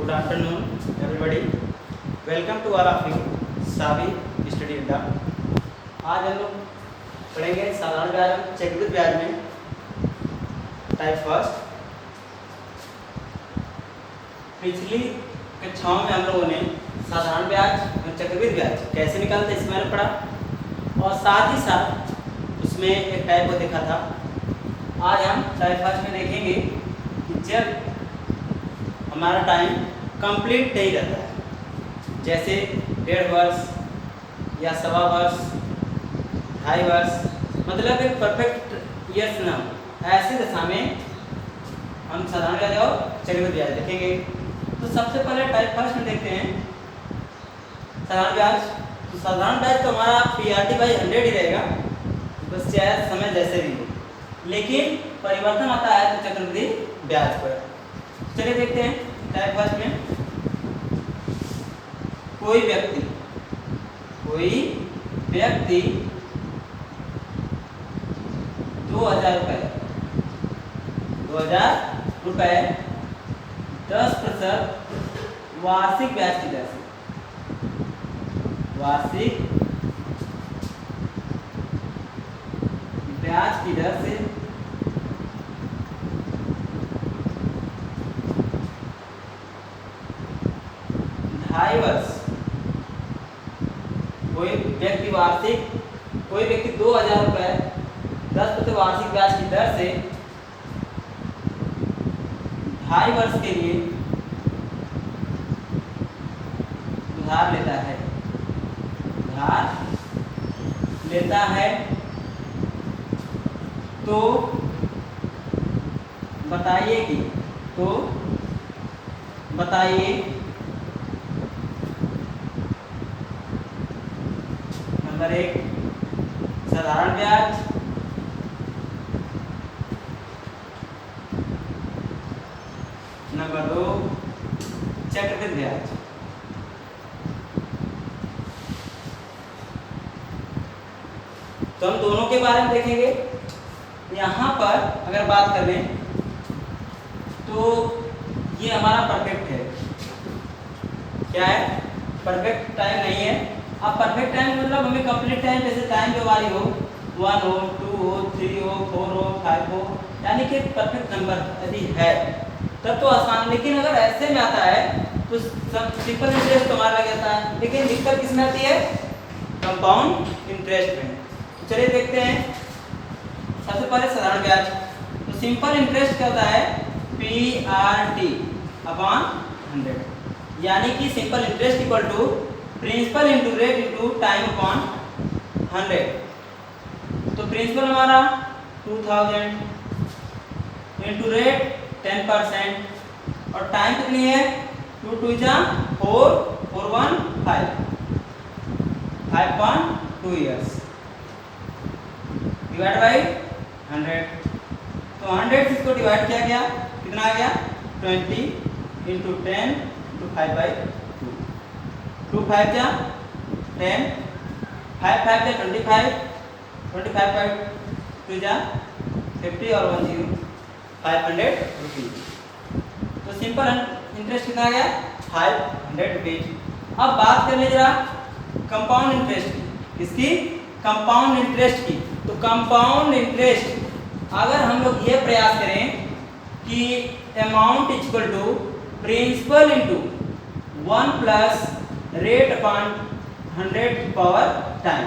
Good afternoon, everybody. Welcome to all of you, Savi study Adda. आज हम लोग पढ़ेंगे साधारण ब्याज में चक्रवृद्धि ब्याज में टाइप फर्स्ट। पिछली कक्षाओं में हम लोगों ने साधारण ब्याज और चक्रवृद्धि ब्याज कैसे निकालते इसमें मैंने पढ़ा और साथ ही साथ उसमें एक टाइप को देखा था। आज हम टाइप फर्स्ट में देखेंगे कि जब हमारा टाइम कंप्लीट नहीं रहता है, जैसे 1.5 वर्ष या सवा वर्ष, 2.5 वर्ष, मतलब एक परफेक्ट ईयर्स ना हो, ऐसी दशा में हम साधारण ब्याज और चक्रवृद्धि ब्याज देखेंगे। तो सबसे पहले टाइप फर्स्ट में देखते हैं साधारण ब्याज। तो साधारण ब्याज तो हमारा PRT/100 ही रहेगा, बस चाहे समय जैसे भी हो, लेकिन परिवर्तन आता है तो चक्रवृद्धि ब्याज पर। चलिए देखते हैं टाइप फर्स्ट में। कोई व्यक्ति 2000 रुपए 10% वार्षिक ब्याज की दर से, वार्षिक ब्याज की दर से 2.5 वर्ष, कोई व्यक्ति 2000 रुपए 10% वार्षिक ब्याज की दर से 2.5 वर्ष के लिए उधार लेता है, तो बताइए नंबर 1 साधारण ब्याज, नंबर 2 चक्रवृद्धि ब्याज। तो हम दोनों के बारे में देखेंगे। यहाँ पर अगर बात करें तो ये हमारा परफेक्ट है। क्या है? परफेक्ट टाइम नहीं है। अब परफेक्ट टाइम मतलब हमें कंप्लीट टाइम, जैसे टाइम जो हमारी हो 1 हो, 2 हो, 3 हो, 4 हो, 5 हो, यानी कि परफेक्ट नंबर यदि है तब तो आसान। लेकिन अगर ऐसे में आता है तो सिंपल इंटरेस्ट हमारा लग जाता है, लेकिन दिक्कत किस में आती है? कंपाउंड इंटरेस्ट में। तो चलिए देखते हैं सबसे पहले साधारण ब्याज। तो सिंपल इंटरेस्ट क्या होता है? PRT/100, यानी कि simple interest equal to principal into rate into time upon 100। तो प्रिंसिपल हमारा 2000 इंटू रेट 10% और टाइम कितनी है? 2 2 4 4 1 5.2 ईयर्स डिवाइड बाई 100। तो 100 से इसको डिवाइड किया गया, कितना आ गया? 20 इंटू 10 इंटू 5/2। 2 5 क्या? 10, 5 5 क्या? 25, 25/2 जा 50 और 1 0 500 रुपीज। तो सिंपल इंटरेस्ट कितना आ गया? 500 रुपीज। अब बात कर ले जरा कंपाउंड इंटरेस्ट की। किसकी? कंपाउंड इंटरेस्ट की। तो कंपाउंड इंटरेस्ट अगर हम लोग ये प्रयास करें कि amount equal to principal into 1 plus rate upon 100 power time,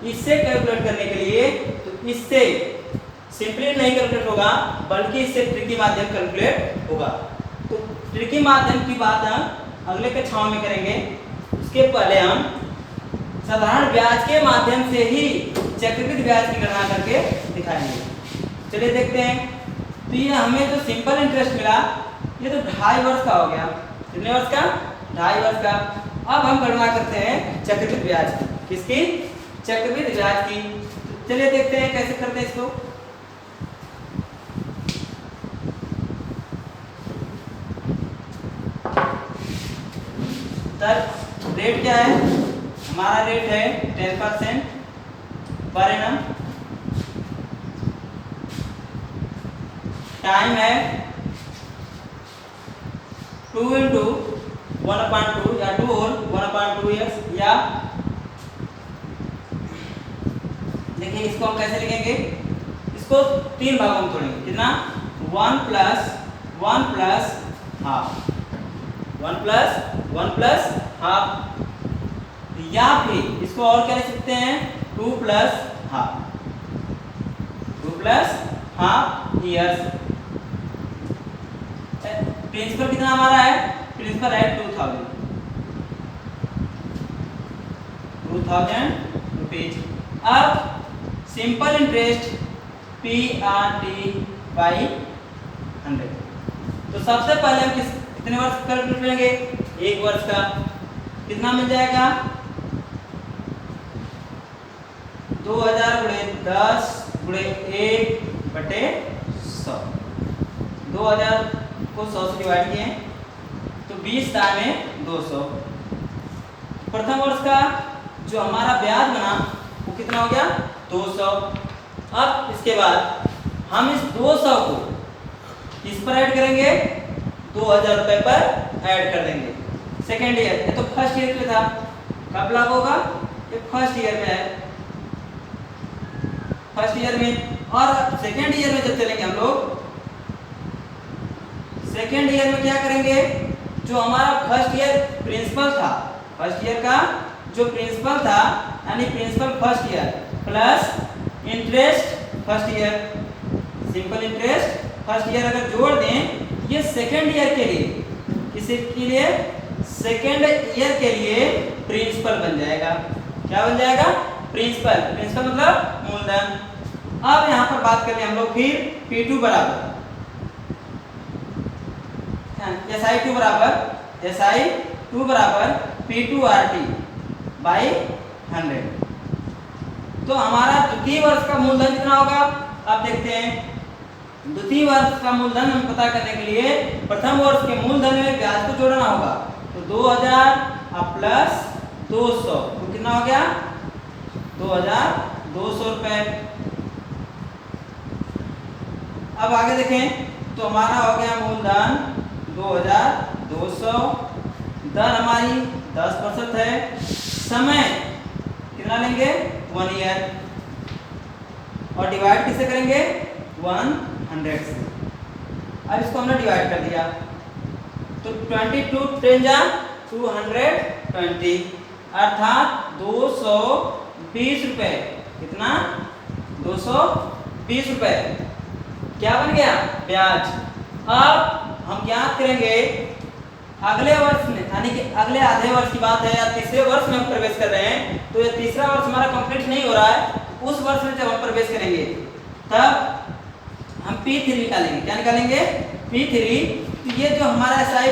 इससे कैलकुलेट करने के लिए, तो इससे सिंपली नहीं कैलकुलेट होगा, बल्कि इससे ट्रिकी माध्यम कैलकुलेट होगा। तो ट्रिकी माध्यम की बात हम अगले कक्षाओं में करेंगे। उसके पहले हम साधारण ब्याज के माध्यम से ही चक्रवृद्धि ब्याज की गणना करके दिखाएंगे। चलिए देखते हैं। तो ये हमें जो सिंपल इंटरेस्ट मिला, ये तो 2.5 वर्ष का हो गया। कितने वर्ष का? 2.5 वर्ष का। अब हम गणना करते हैं चक्रवृद्धि ब्याज की। किसकी? चक्रवृद्धि ब्याज की। तो चलिए देखते हैं कैसे करते हैं इसको। तब रेट क्या है? हमारा रेट है 10% पर एनम। टाइम है 2 × 1/2 या 2 होल 1/2 ईयर्स, या देखिए इसको हम कैसे लिखेंगे, इसको 3 भागों में तोड़ेंगे। कितना? 1 प्लस हाफ, 1 प्लस हाफ, या फिर इसको और क्या लिख सकते हैं 2 प्लस हाफ ईयर्स। प्रिंसिपल कितना हमारा है? प्रिंसिपल है 2000 रुपीज। अब सिंपल इंटरेस्ट PRT बाई 100। तो सबसे पहले हम कितने वर्ष कैलकुलेट करेंगे? 1 वर्ष का। कितना मिल जाएगा? 2000 गुणे 10 गुणे 1/100। 2000 को 100 से डिवाइड किए तो 20 दाएं में 200। प्रथम वर्ष का जो हमारा ब्याज बना वो कितना हो गया? 200। अब इसके बाद हम इस 200 को किस पर ऐड करेंगे? 2000 रुपए पर ऐड कर देंगे। सेकेंड ईयर, ये तो फर्स्ट ईयर पे था, कब लागू होगा? ये फर्स्ट ईयर में है, फर्स्ट ईयर में। और सेकेंड ईयर में जब चलेंगे हम लोग, सेकेंड ईयर में क्या करेंगे? जो हमारा फर्स्ट ईयर प्रिंसिपल था, फर्स्ट ईयर का जो प्रिंसिपल था यानी principal first year plus interest first year, simple interest first year अगर जोड़ दें, ये सेकेंड ईयर के लिए, किसी के लिए? सेकेंड ईयर के लिए प्रिंसिपल बन जाएगा। क्या बन जाएगा? प्रिंसिपल। प्रिंसिपल मतलब मूलधन। अब यहाँ पर बात करें हम लोग फिर P2 बराबर SI2 बराबर P2RT बाई 100। तो हमारा द्वितीय वर्ष का मूलधन कितना होगा? अब देखते हैं। द्वितीय वर्ष का मूलधन हम पता करने के लिए प्रथम वर्ष के मूलधन में ब्याज को जोड़ना होगा। तो 2000 प्लस 200 तो कितना हो गया? 2200 रुपए। अब आगे देखें तो हमारा हो गया मूलधन 2200, दर हमारी 10% है, समय कितना लेंगे? 1 ईयर, और डिवाइड किससे करेंगे? 100 से। अब इसको हमने डिवाइड कर दिया तो 22 10 जा 220, अर्थात 220 रुपए। कितना? 220 रुपए क्या बन गया? ब्याज। अब हम क्या करेंगे? अगले वर्ष में, यानी कि अगले आधे वर्ष की बात है या तीसरे वर्ष में हम प्रवेश कर रहे हैं, तो ये तीसरा वर्ष हमारा कंप्लीट नहीं हो रहा है। उस वर्ष में जब हम प्रवेश करेंगे तब हम P3 निकालेंगे। क्या निकालेंगे? P3। तो ये जो हमारा SI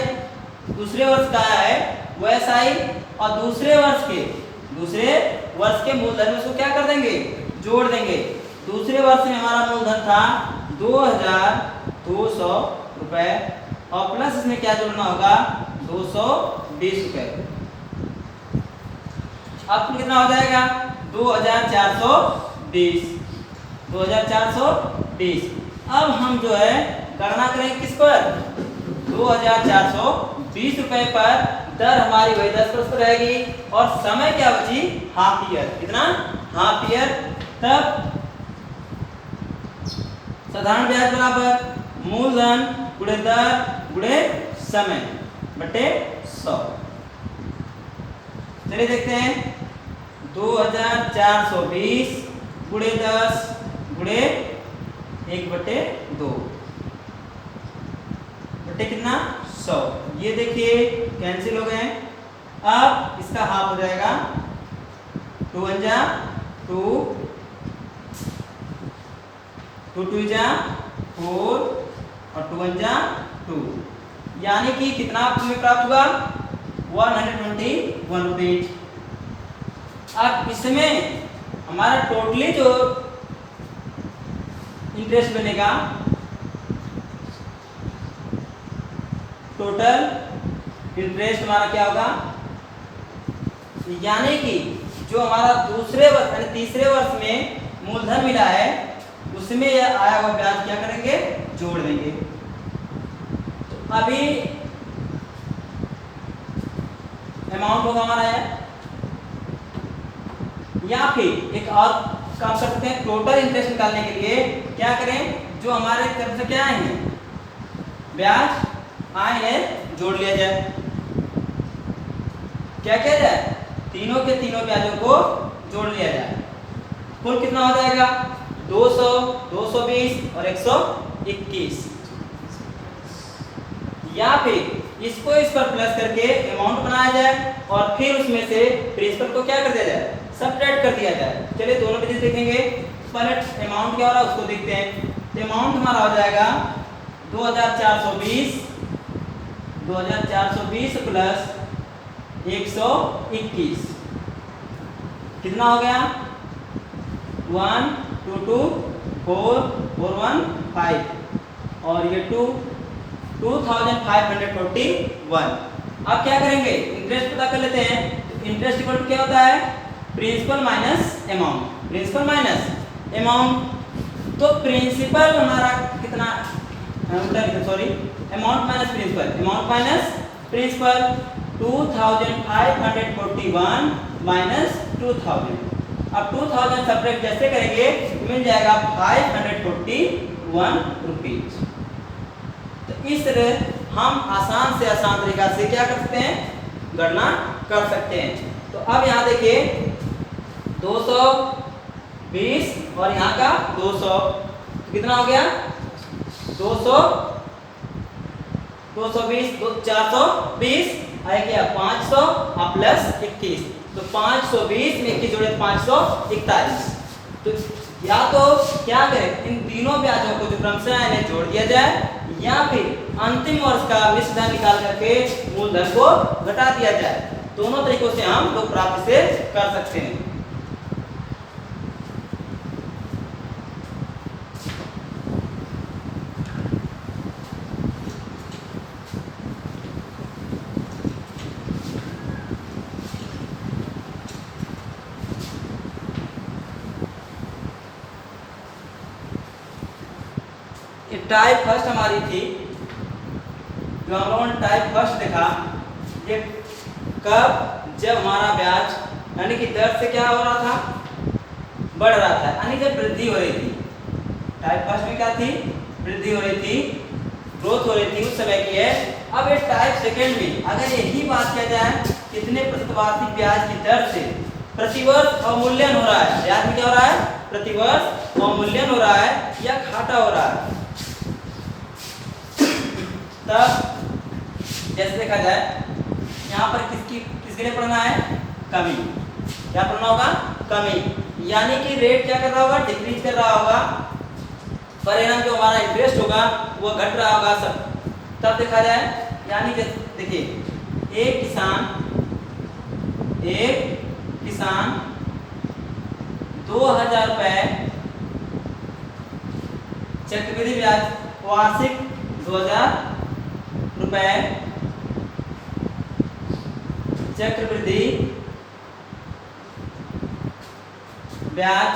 दूसरे वर्ष का आया है वो SI, और दूसरे वर्ष के मूलधन में उसको क्या कर देंगे? जोड़ देंगे। दूसरे वर्ष में हमारा मूलधन था 2200 रुपए, और प्लस इसमें क्या जोड़ना होगा? 220 रुपए। अब कितना हो जाएगा? 2420। 2420। अब हम जो है गणना करेंगे किस पर? 2420 रुपए पर। दर हमारी वही 10% रहेगी, और समय क्या बची? Half year. कितना? Half year. तब साधारण ब्याज बराबर मूलधन गुणे दर गुणे समय बटे 100। चलिए देखते हैं। 2420 गुणे 10 गुणे 1/2 बटे कितना? 100। ये देखिए कैंसिल हो गए। अब इसका हाफ हो जाएगा 2 1 जा 2, 2 2 जा 4, और 2 1 जा 2, यानी कि कितना तुम्हें प्राप्त हुआ? 121 रुपीज। अब इसमें हमारा टोटली जो इंटरेस्ट बनेगा, टोटल इंटरेस्ट हमारा क्या होगा? यानी कि जो हमारा दूसरे वर्ष यानी तीसरे वर्ष में मूलधन मिला है उसमें आया हुआ ब्याज क्या करेंगे? जोड़ देंगे। तो अभी अमाउंट होगा हमारा है। या फिर एक और काम कर सकते हैं, टोटल इंटरेस्ट निकालने के लिए क्या करें, जो हमारे तरफ से क्या आए हैं ब्याज आए हैं जोड़ लिया जाए। क्या किया जाए, तीनों के तीनों ब्याजों को जोड़ लिया जाए। कुल कितना हो जाएगा 200, 220 और 121। या फिर इसको इस पर प्लस करके अमाउंट बनाया जाए और फिर उसमें से प्रिंसिपल को क्या कर दिया जाए, सब्ट्रैक्ट कर दिया जाए। चलिए दोनों विधि देखेंगे। पहले अमाउंट क्या हो रहा है उसको देखते हैं। तो अमाउंट हमारा हो जाएगा 2420 प्लस 121 कितना हो गया 1 2 2 4 4 1 5 और ये 2 2541। अब क्या करेंगे, इंटरेस्ट पता कर लेते हैं। इंटरेस्ट इक्वल टू क्या होता है, principal minus amount. Principal minus amount, तो प्रिंसिपल हमारा कितना, sorry amount minus principal, amount minus principal 2541 minus 2000। अब 2000 सब्ट्रैक्ट जैसे करेंगे मिल जाएगा 541 रुपीज। तो इस तरह हम आसान से आसान तरीका से क्या कर सकते हैं, गणना कर सकते हैं। तो अब यहाँ देखिए 220 और यहाँ का 200 कितना हो गया 200 220 420 आया क्या 500 और प्लस 21, तो 520 में 21 जोड़े 541। तो या तो क्या करें, इन तीनों ब्याजों को जो क्रमशः आए हैं जोड़ दिया जाए या फिर अंतिम वर्ष का मिश्र धन निकाल करके मूलधन को घटा दिया जाए। दोनों तरीकों से हम लोग प्राप्ति से कर सकते हैं। टाइप फर्स्ट हमारी थी, जो हम लोगों ने टाइप फर्स्ट देखा, ये कब, जब हमारा ब्याज यानी कि दर से क्या हो रहा था, बढ़ रहा था, यानी जब वृद्धि हो रही थी। टाइप फर्स्ट में क्या थी, वृद्धि हो रही थी, ग्रोथ हो रही थी, उस समय की है। अब ये टाइप सेकेंड में अगर यही बात किया जाए कितने प्रतिशत वार्षिक ब्याज की दर से प्रतिवर्ष अवमूल्यन हो रहा है, ब्याज में क्या हो रहा है, प्रतिवर्ष अवमूल्यन हो रहा है या घाटा हो रहा है, तब जैसे देखा जाए यहाँ पर किसके लिए पढ़ना है, कमी। क्या पढ़ना होगा, कमी, यानी कि रेट क्या कर रहा होगा, डिक्रीज कर रहा होगा, परिणाम जो हमारा इंटरेस्ट होगा वो घट रहा होगा सब। तब देखा जाए, यानी कि देखिए एक किसान 2000 रुपए चक्रवृद्धि ब्याज वार्षिक 2000 रुपए चक्रवृद्धि ब्याज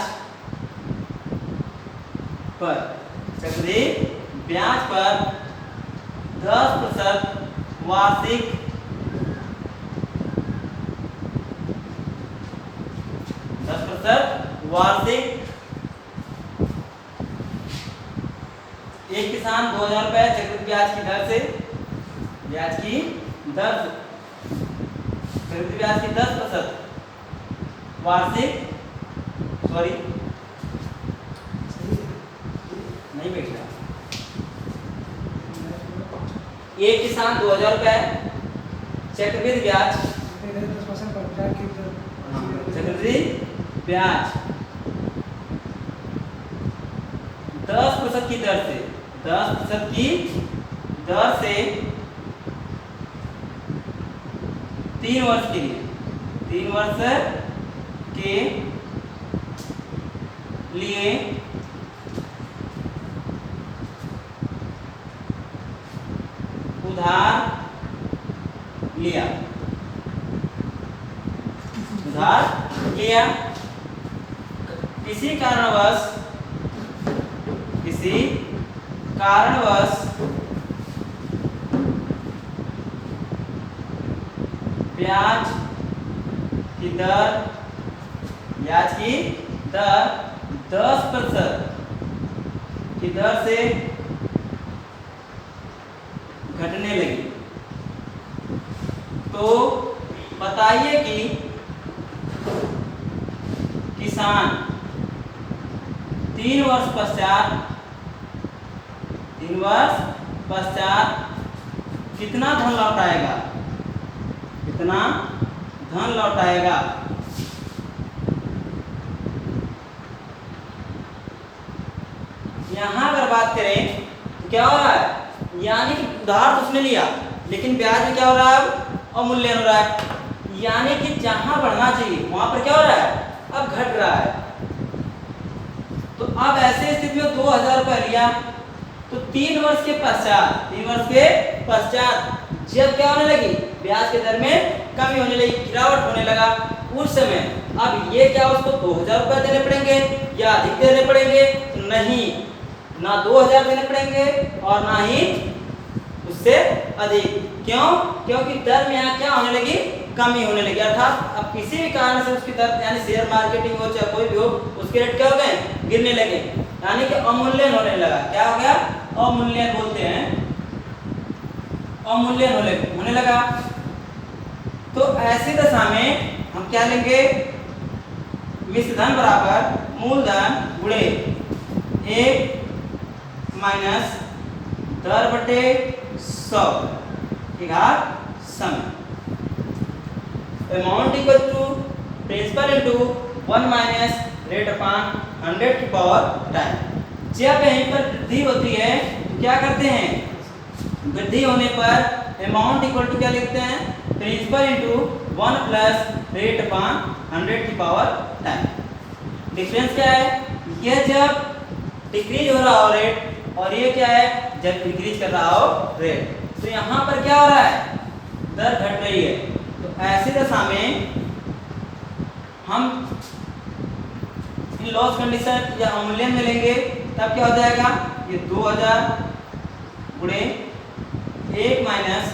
पर, चक्रवृद्धि ब्याज पर 10% वार्षिक 10% वार्षिक, एक किसान 2000 रुपए चक्रवृद्धि ब्याज की दर से, ब्याज की दर, चक्रवृद्धि ब्याज की 10% वार्षिक, सॉरी नहीं बैठ रहा, एक किसान 2000 रुपए चक्रवृद्धि ब्याज, चक्रवृद्धि ब्याज 10% की दर से, 10% की दर से 3 वर्ष के लिए, 3 वर्ष के लिए उधार लिया, उधार लिया, किसी कारणवश ब्याज की दर 10% की दर से घटने लगी। तो बताइए कि किसान 3 वर्ष पश्चात कितना धन लौटाएगा, कितना धन लौटाएगा। यहां अगर बात करें तो क्या हो रहा है, यानी कि उधार तो उसने लिया लेकिन ब्याज में क्या हो रहा है, अब अवमूल्यन हो रहा है। यानी कि जहां बढ़ना चाहिए वहां पर क्या हो रहा है, अब घट रहा है। तो अब ऐसे स्थिति में 2000 रुपये लिया तो 3 वर्ष के पश्चात जब क्या होने लगी, ब्याज के दर में कमी होने लगी, गिरावट होने लगा, उस समय अब ये क्या उसको 2000 रुपये देने पड़ेंगे या अधिक देने पड़ेंगे? तो नहीं, ना 2000 देने पड़ेंगे और ना ही उससे अधिक। क्यों? क्योंकि दर में यहाँ क्या होने लगी, कमी होने लगी। अर्थात अब किसी भी कारण से उसकी दर, यानी शेयर मार्केटिंग हो चाहे कोई भी हो, उसके रेट क्या हो गए, गिरने लगे, यानी कि अवमूल्यन होने लगा। क्या हो गया, अवमूल्यन बोलते हैं, अवमूल्यन होने लगा। तो ऐसी दशा में हम क्या लेंगे, मिश्र धन बराबर मूलधन गुणे 1 माइनस दर बटे 100 की घात समय। Amount equal to principal into 1 minus rate upon 100 की पावर टाइम। जब यहीं पर वृद्धि होती है तो क्या करते हैं, वृद्धि होने पर अमाउंट इक्वल टू क्या लिखते हैं, principal into 1 plus rate upon 100 की पावर टाइम। डिफरेंस क्या है, यह जब डिक्रीज हो रहा हो रेट और ये क्या है, जब इंक्रीज कर रहा हो रेट। तो यहाँ पर क्या हो रहा है, दर घट रही है। तो ऐसी दशा में हम इन लॉस कंडीशन या अवमूल्यन में लेंगे, तब क्या हो जाएगा, ये 2000 गुणे 1 माइनस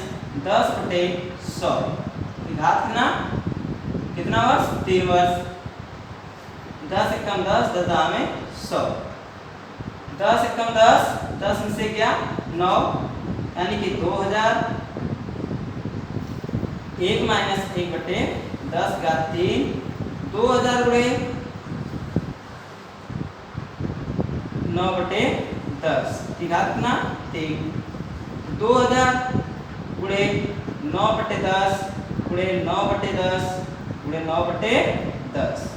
10 बटे 100 की घात कितना वर्ष, 3 वर्ष। 10 एकम 10, 10 में 100, 10 एकम 10, 10 में से क्या 9, यानी कि 2000 1 माइनस 1 बटे 10 घात 3, 2000 गुणे 9 बटे 10 की घात 3, 2000 गुणे 9 बटे 10 गुणे 9 बटे 10 गुणे 9 बटे 10,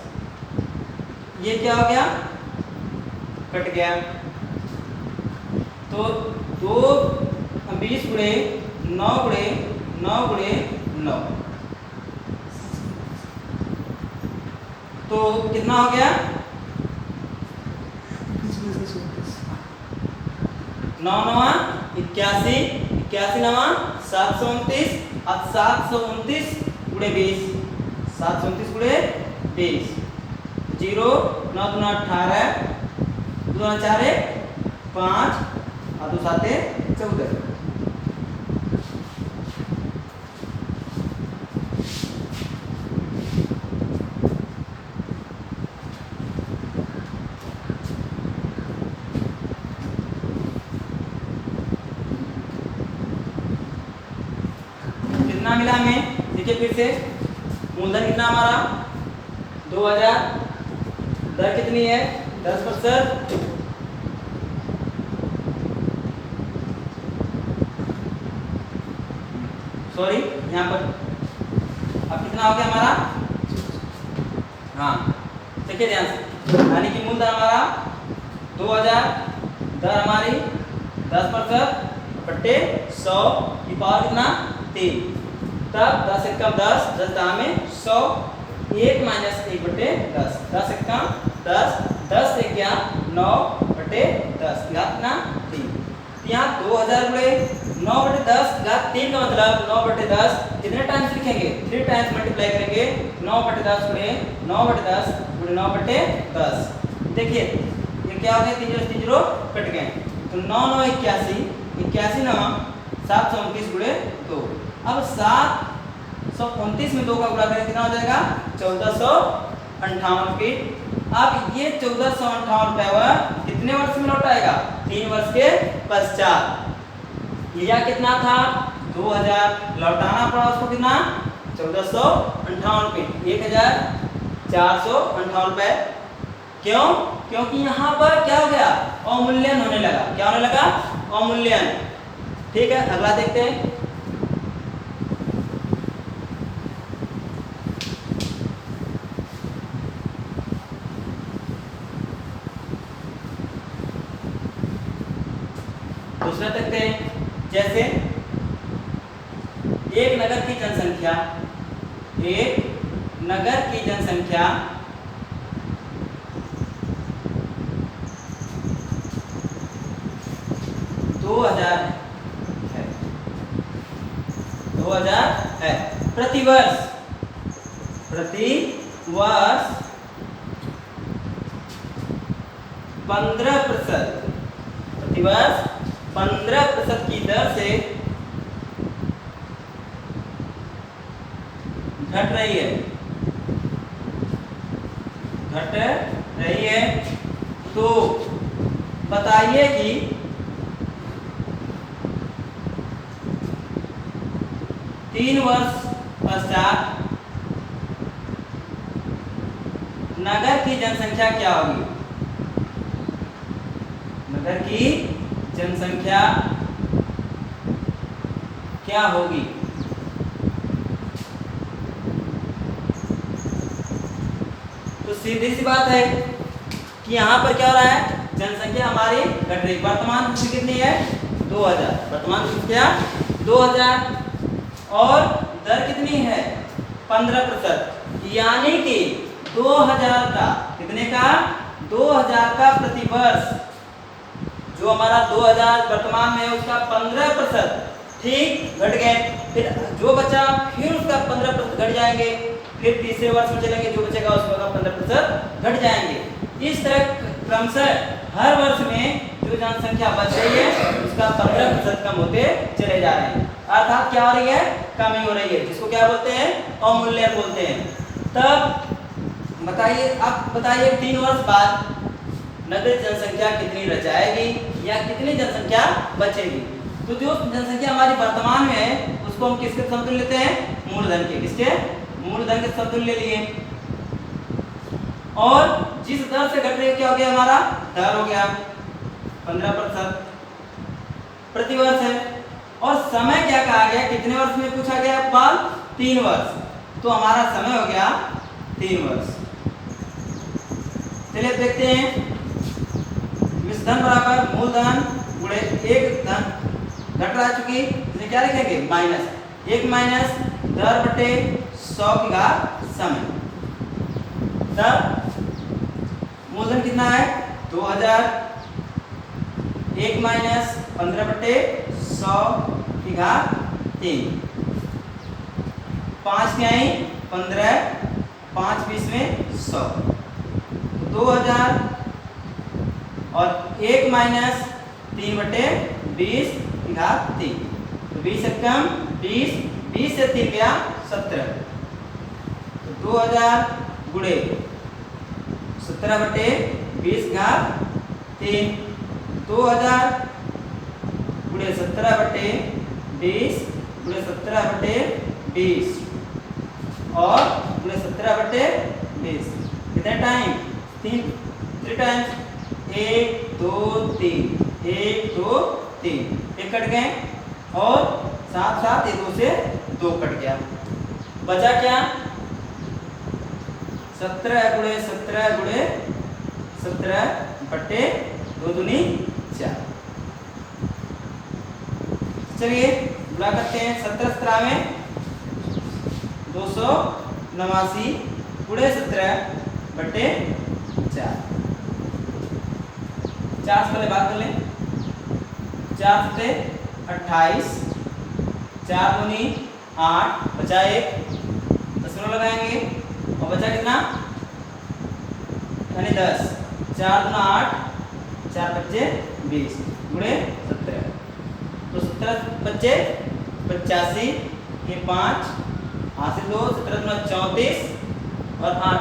ये क्या हो गया, कट गया। तो 20 गुणे 9 गुणे 9 गुणे 9, तो कितना हो गया, 9 9 81, 81 9 729, अब 729 गुणे 20, 729 गुणे 20, 0 9 दूना 18, 2 दूना 4 5 और 2 7 14। कितना मिला हमें, देखिए फिर से, मूलधन कितना हमारा 2000, दर कितनी है 10%, सॉरी यहाँ पर अब कितना हो गया हमारा, हाँ देखिए ध्यान से, यानी कि मूलधन हमारा 2000, दर हमारी 10% बट्टे 100 की पावर कितना 3, तब 10 एकम 10, 10 में 100, 1 माइनस 1 बटे 10, 10 एकम 10, 10 से क्या 9 बटे 10 घात कितना 3। यहाँ 2000 गुणे 9 बटे 10 घात 3 का मतलब 9 बटे 10 कितने टाइम्स लिखेंगे, 3 टाइम्स मल्टीप्लाई करेंगे, 9 बटे 10 गुणे 9 बटे 10 गुणे 9 बटे 10। देखिए ये क्या हो गया, 3 0 कट गए, तो 9 9 81, 81 9 729 गुणे 2। अब 729 1929 में 2 का गुणा करें कितना हो जाएगा 1458 फीट। अब ये 1458 रुपए वह कितने वर्ष में लौटाएगा 3 वर्ष के पश्चात। लिया कितना था 2000, लौटाना पड़ा उसको कितना 1458 फीट 1458 रुपए। क्यों? क्योंकि यहाँ पर क्या हो गया अवमूल्यन होने लगा। क्या होने लगा अवमूल्यन। ठीक है, अगला देखते हैं। दूसरा देखते हैं, जैसे एक नगर की जनसंख्या 2000 है। प्रतिवर्ष 15%, प्रतिवर्ष 15% की दर से घट रही है, तो बताइए कि तीन वर्ष पश्चात नगर की जनसंख्या क्या होगी। नगर की जनसंख्या क्या होगी। तो सीधी सी बात है कि यहाँ पर क्या हो रहा है जनसंख्या हमारी घट रही। वर्तमान संख्या कितनी है 2000, वर्तमान संख्या 2000 और दर कितनी है 15%, यानी कि 2000 का कितने का 2000 का प्रतिवर्ष जो हमारा 2000 वर्तमान में उसका 15% ठीक घट गए, फिर जो बचा फिर उसका 15% घट जाएंगे, फिर तीसरे वर्ष में चलेंगे जो बचेगा उसका 15% घट जाएंगे। इस तरह क्रमशः हर वर्ष में जो जनसंख्या बच रही है उसका 15% कम होते चले जा रहे हैं। अर्थात क्या हो रही है कमी हो रही है, जिसको क्या बोलते हैं अवमूल्यन बोलते हैं। तब बताइए, अब बताइए 3 वर्ष बाद नगरीय जनसंख्या कितनी रह जाएगी या कितनी जनसंख्या बचेगी। तो जो जनसंख्या हमारी वर्तमान में है उसको हम किसके समतुल्य लेते हैं मूलधन के। किसके मूलधन के समतुल्य ले लिए, और जिस दर से घट रही है क्या हो गया हमारा दर हो गया 15% प्रतिवर्ष है। और समय क्या कहा गया कितने वर्ष में पूछा गया बाल 3 वर्ष, तो हमारा समय हो गया 3 वर्ष। चलिए देखते हैं, धन बराबर मूलधन गुणे एक धन घट रहा चुकी, इसमें क्या लिखेंगे माइनस 1 माइनस दर बटे 100 की घात समय। तब मूलधन कितना है 2000, 1 माइनस 15 बटे 100 की घात 3, 5 क्या आई 15, 5 20 में 100, 2000 और 1 माइनस 3 बटे 20 की घात 3, तो 20 से कम 20, 20 से 3 गया 17, तो 2000 गुणे 17 बटे 20 की घात 3, 2000 गुणे 17 बटे 20 गुणे 17 बटे 20 और गुणे 17 बटे 20 कितने टाइम 3 टाइम्स 1 2 3 1 2 3 एक कट गए और साथ साथ ये 2 से 2 कट गया, बचा क्या 17 गुणे 17 गुणे 17 बटे 2 दूनी 4। चलिए गुणा करते हैं 17 17 में 289 गुणे 17 बटे 4, 4 से पहले बात कर लें 4 से 28, 4 दूनी 8 बचा 1 दशमलव लगाएंगे और बचा कितना यानी 10, 4 दूना 8 4 बच्चे 20 गुणे 17, तो 17 बच्चे 85 के 5 हासिल 2, 17 दूना 34 और 8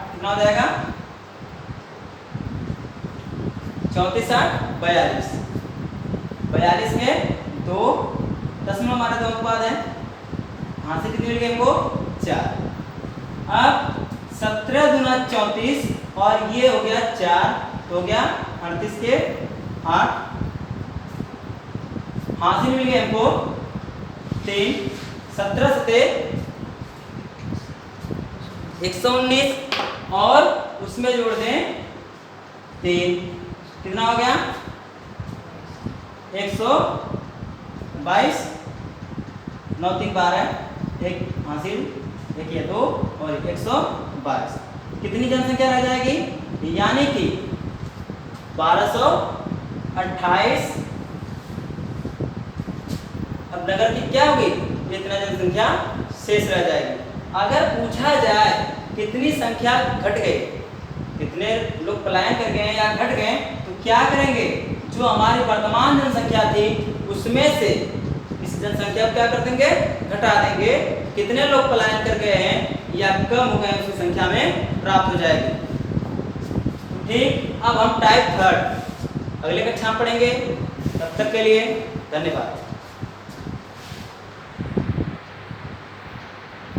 कितना हो जाएगा 34 8 42। 42 में 2 दशमलव माने 2 के बाद है, हासिल कितनी मिल गई हमको 4। अब 17 दूना 34 और ये हो गया 4 तो हो गया 38 के 8, हासिल मिल गए हमको 3। 17 सते 119 और उसमें जोड़ दें 3, कितना हो गया 122। 9 3 12, एक हासिल, एक ये 2 और 122। कितनी जनसंख्या रह जाएगी, यानी कि 1228। अब नगर की क्या होगी, इतना जनसंख्या शेष रह जाएगी। अगर पूछा जाए कितनी संख्या घट गई, कितने लोग पलायन कर गए या घट गए, तो क्या करेंगे, जो हमारी वर्तमान जनसंख्या थी उसमें से इस जनसंख्या को क्या कर देंगे, घटा देंगे। कितने लोग पलायन कर गए हैं या कम हो गए उसकी संख्या में प्राप्त हो जाएगी। ठीक, अब हम टाइप थर्ड अगले कक्षा में पढ़ेंगे। तब तक के लिए धन्यवाद।